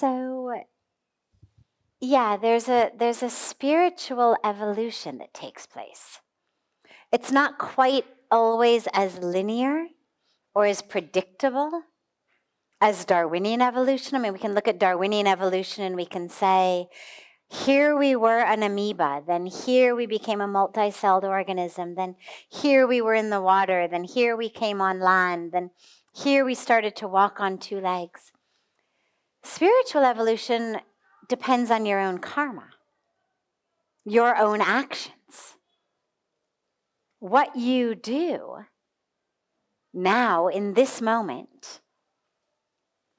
So, yeah, there's a spiritual evolution that takes place. It's not quite always as linear or as predictable as Darwinian evolution. I mean, we can look at Darwinian evolution and we can say, here we were an amoeba, then here we became a multi-celled organism, then here we were in the water, then here we came on land, then here we started to walk on two legs. Spiritual evolution depends on your own karma, your own actions. What you do now in this moment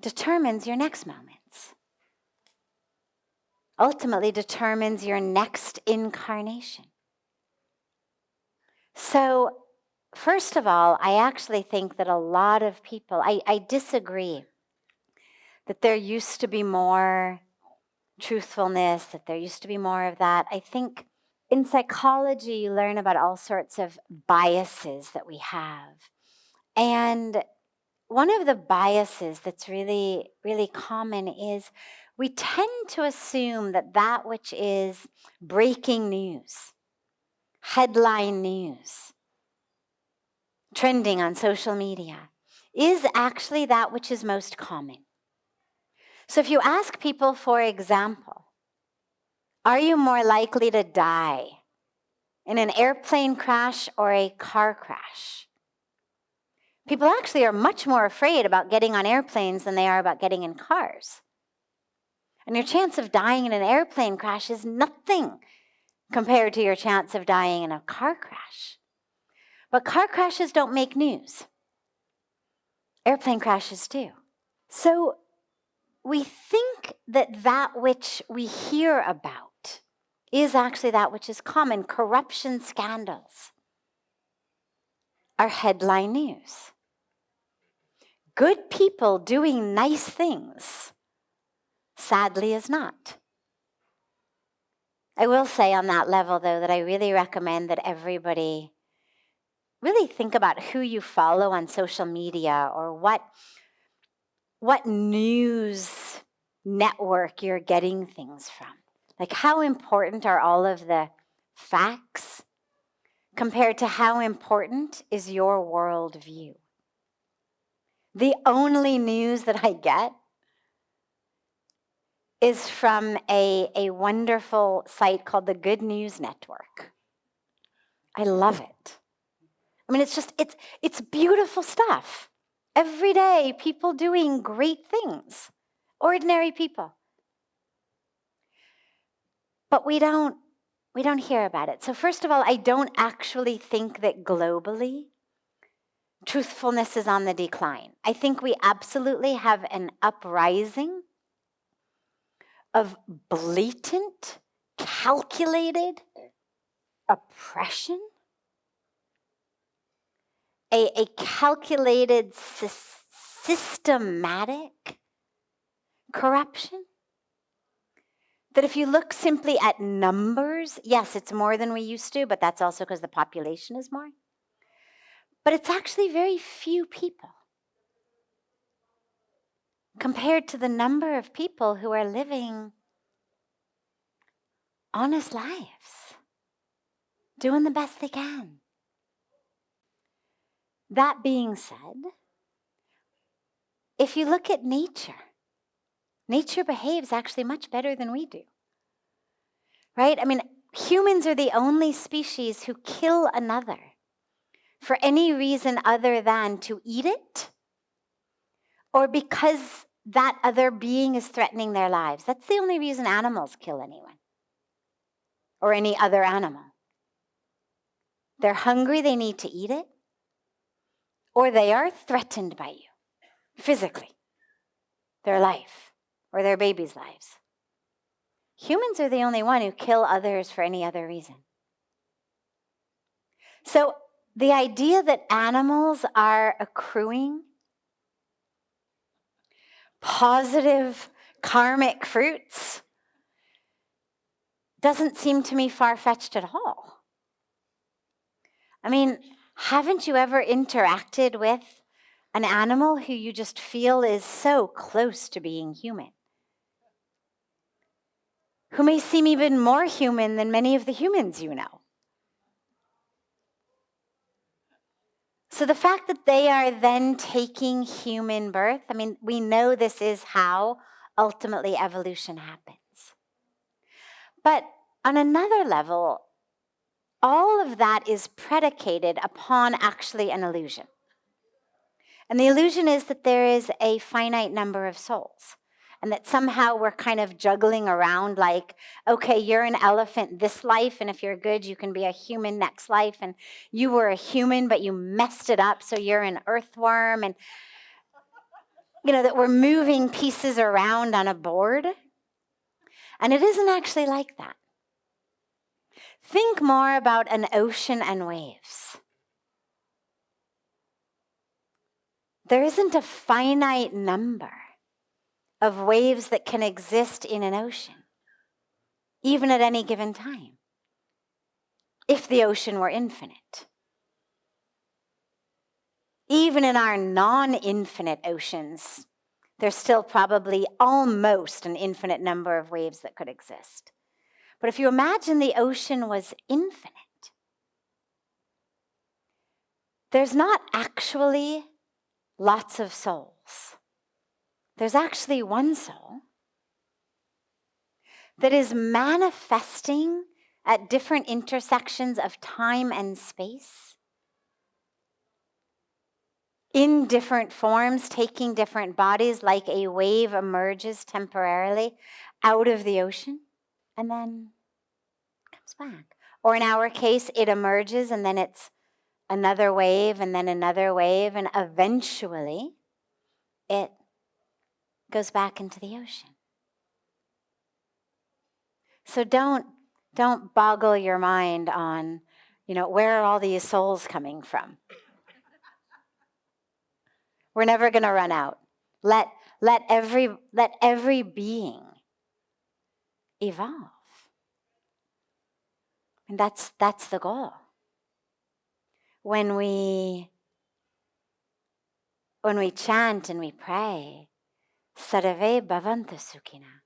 determines your next moments. Ultimately determines your next incarnation. So, first of all, I actually think that a lot of people, I disagree that there used to be more truthfulness, that there used to be more of that. I think in psychology, you learn about all sorts of biases that we have. And one of the biases that's really, really common is we tend to assume that that which is breaking news, headline news, trending on social media, is actually that which is most common. So if you ask people, for example, are you more likely to die in an airplane crash or a car crash? People actually are much more afraid about getting on airplanes than they are about getting in cars. And your chance of dying in an airplane crash is nothing compared to your chance of dying in a car crash. But car crashes don't make news. Airplane crashes do. So we think that that which we hear about is actually that which is common. Corruption scandals are headline news. Good people doing nice things, sadly, is not. I will say on that level, though, that I really recommend that everybody really think about who you follow on social media or what news network you're getting things from. Like, how important are all of the facts compared to how important is your worldview? The only news that I get is from a wonderful site called the Good News Network. I love it. I mean, it's beautiful stuff. Every day, people doing great things. Ordinary people. But we don't hear about it. So first of all, I don't actually think that globally truthfulness is on the decline. I think we absolutely have an uprising of blatant, calculated oppression, a calculated, systematic corruption. That if you look simply at numbers, yes, it's more than we used to, but that's also because the population is more. But it's actually very few people compared to the number of people who are living honest lives, doing the best they can. That being said, if you look at nature behaves actually much better than we do. Right? I mean, humans are the only species who kill another for any reason other than to eat it or because that other being is threatening their lives. That's the only reason animals kill anyone or any other animal. They're hungry, they need to eat it, or they are threatened by you physically, their life or their baby's lives. Humans are the only one who kill others for any other reason. So the idea that animals are accruing positive karmic fruits doesn't seem to me far-fetched at all. I mean, haven't you ever interacted with an animal who you just feel is so close to being human? who may seem even more human than many of the humans you know. So the fact that they are then taking human birth, I mean, we know this is how ultimately evolution happens. But on another level, all of that is predicated upon actually an illusion. And the illusion is that there is a finite number of souls, and that somehow we're kind of juggling around like, okay, you're an elephant this life, and if you're good, you can be a human next life, and you were a human, but you messed it up, so you're an earthworm, and that we're moving pieces around on a board. And it isn't actually like that. Think more about an ocean and waves. There isn't a finite number of waves that can exist in an ocean, even at any given time, if the ocean were infinite. Even in our non-infinite oceans, there's still probably almost an infinite number of waves that could exist. But if you imagine the ocean was infinite, there's not actually lots of souls. There's actually one soul that is manifesting at different intersections of time and space, in different forms, taking different bodies, like a wave emerges temporarily out of the ocean and then comes back. Or in our case, it emerges and then it's another wave and then another wave, and eventually it goes back into the ocean. So don't boggle your mind on, where are all these souls coming from? We're never going to run out. Let every being evolve. And that's the goal. When we chant and we pray, Sarve bhavantu sukhina,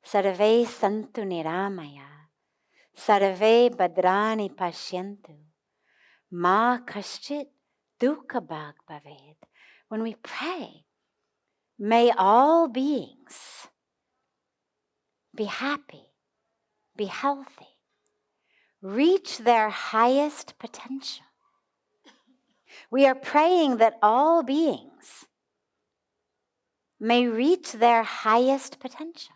Sarve santu niramaya, Sarve bhadrani pashyantu, ma kaschit dukkha bhag bhaved. When we pray, may all beings be happy, be healthy, reach their highest potential. We are praying that all beings may reach their highest potential.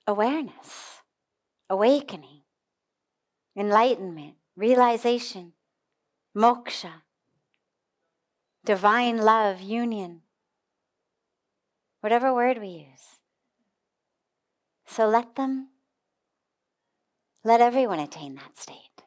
Awareness, awakening, enlightenment, realization, moksha, divine love, union, whatever word we use. So let everyone attain that state.